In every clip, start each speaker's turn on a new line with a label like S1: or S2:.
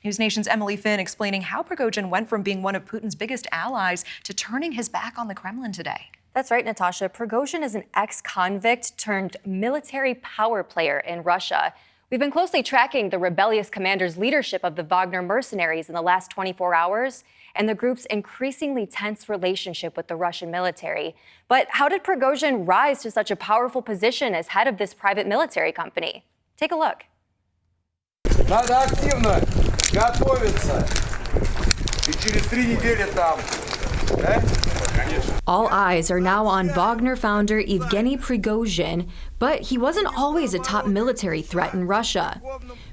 S1: NewsNation's Emily Finn explaining how Prigozhin went from being one of Putin's biggest allies to turning his back on the Kremlin today.
S2: That's right, Natasha. Prigozhin is an ex-convict turned military power player in Russia. We've been closely tracking the rebellious commander's leadership of the Wagner mercenaries in the last 24 hours and the group's increasingly tense relationship with the Russian military. But how did Prigozhin rise to such a powerful position as head of this private military company? Take a look.
S3: Надо активно готовиться. И через 3 недели там.
S4: All eyes are now on Wagner founder Yevgeny Prigozhin, but he wasn't always a top military threat in Russia.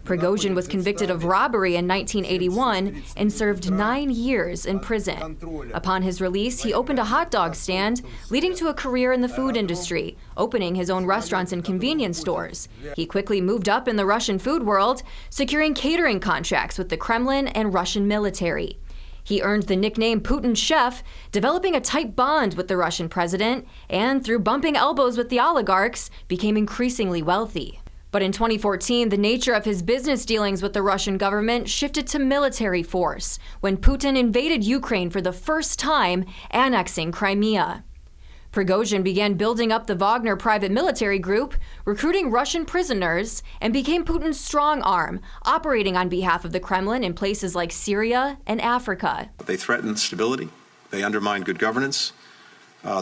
S4: Prigozhin was convicted of robbery in 1981 and served 9 years in prison. Upon his release, he opened a hot dog stand, leading to a career in the food industry, opening his own restaurants and convenience stores. He quickly moved up in the Russian food world, securing catering contracts with the Kremlin and Russian military. He earned the nickname Putin Chef, developing a tight bond with the Russian president, and through bumping elbows with the oligarchs, became increasingly wealthy. But in 2014, the nature of his business dealings with the Russian government shifted to military force when Putin invaded Ukraine for the first time, annexing Crimea. Prigozhin began building up the Wagner private military group, recruiting Russian prisoners, and became Putin's strong arm, operating on behalf of the Kremlin in places like Syria and Africa.
S5: They threaten stability, they undermine good governance,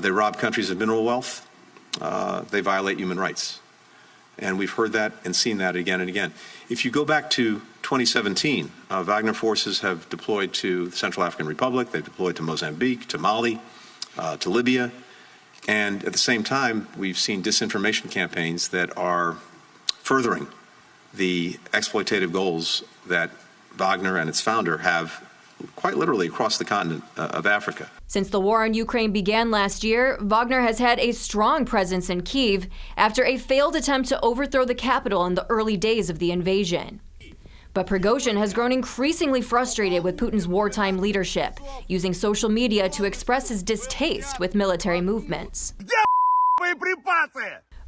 S5: they rob countries of mineral wealth, they violate human rights. And we've heard that and seen that again and again. If you go back to 2017, Wagner forces have deployed to the Central African Republic, they've deployed to Mozambique, to Mali, to Libya. And at the same time, we've seen disinformation campaigns that are furthering the exploitative goals that Wagner and its founder have quite literally across the continent of Africa.
S4: Since the war on Ukraine began last year, Wagner has had a strong presence in Kyiv after a failed attempt to overthrow the capital in the early days of the invasion. But Prigozhin has grown increasingly frustrated with Putin's wartime leadership, using social media to express his distaste with military movements.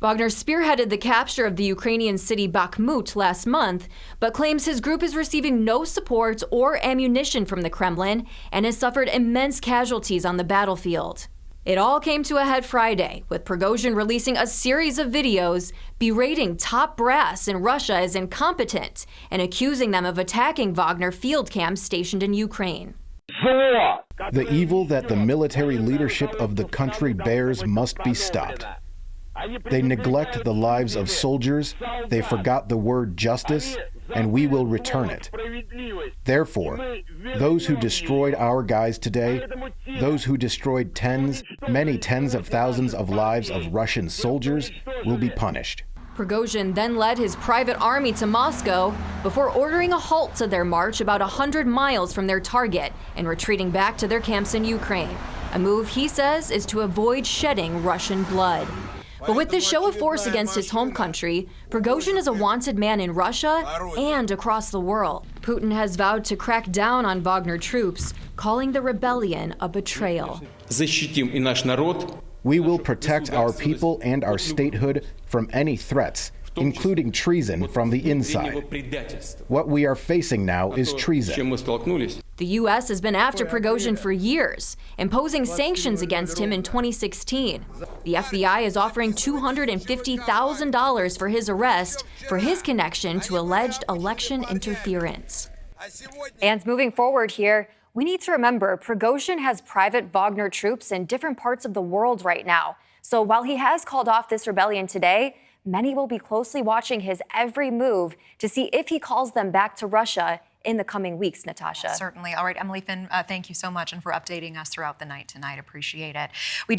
S4: Wagner spearheaded the capture of the Ukrainian city Bakhmut last month, but claims his group is receiving no support or ammunition from the Kremlin and has suffered immense casualties on the battlefield. It all came to a head Friday, with Prigozhin releasing a series of videos berating top brass in Russia as incompetent and accusing them of attacking Wagner field camps stationed in Ukraine.
S6: The evil that the military leadership of the country bears must be stopped. They neglect the lives of soldiers, they forgot the word justice, and we will return it. Therefore, those who destroyed our guys today, those who destroyed many tens of thousands of lives of Russian soldiers, will be punished.
S4: Prigozhin then led his private army to Moscow before ordering a halt to their march about 100 miles from their target and retreating back to their camps in Ukraine. A move he says is to avoid shedding Russian blood. But with this show of force against his home country, Prigozhin is a wanted man in Russia and across the world. Putin has vowed to crack down on Wagner troops, calling the rebellion a betrayal.
S6: We will protect our people and our statehood from any threats, including treason from the inside. What we are facing now is treason.
S4: The U.S. has been after Prigozhin for years, imposing sanctions against him in 2016. The FBI is offering $250,000 for his arrest for his connection to alleged election interference.
S2: And moving forward here, we need to remember Prigozhin has private Wagner troops in different parts of the world right now. So while he has called off this rebellion today, many will be closely watching his every move to see if he calls them back to Russia in the coming weeks, Natasha.
S1: Certainly. All right, Emily Finn, thank you so much and for updating us throughout the night tonight. Appreciate it.